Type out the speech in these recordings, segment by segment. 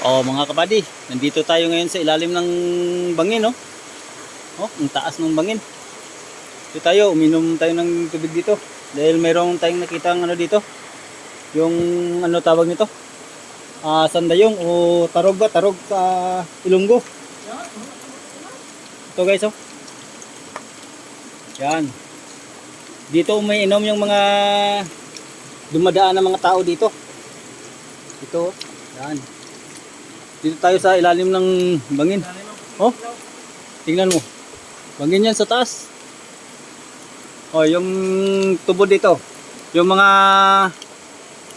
Oh, mga kabady, nandito tayo ngayon sa ilalim ng bangin, no? Oh, ang taas ng bangin. Dito tayo, uminom tayo ng tubig dito. Dahil mayroong tayong nakitang ano dito. Yung ano tawag nito? Sandayong o tarog ba? Tarog sa Ilonggo. Ito guys, oh. Yan. Dito umiinom yung mga dumadaan na mga tao dito. Ito, yan. Dito tayo sa ilalim ng bangin. Oh, tingnan mo. Bangin yan sa taas. Oh, yung tubo dito. Yung mga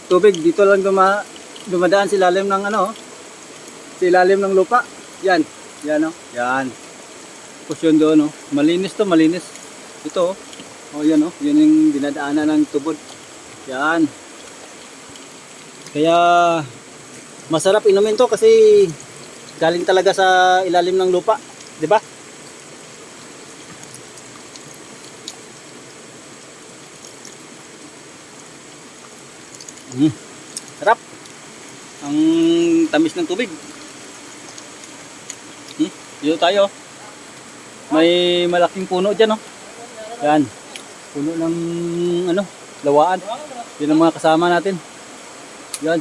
tubig dito lang dumadaan sa ilalim ng ano, sa ilalim ng lupa. Yan. Yan, oh. Yan. Tapos yun doon, oh. Malinis to, malinis. Ito, oh. Oh, yan, oh. Yan yung dinadaanan ng tubod. Yan. Kaya masarap inumin to kasi galing talaga sa ilalim ng lupa, 'di ba? Sarap. Ang tamis ng tubig. Dito tayo. May malaking puno diyan, oh. Yan. Puno ng ano, lawaan. Yan ang mga kasama natin. Yan.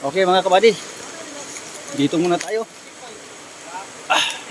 Okay mga kabady, dito muna tayo.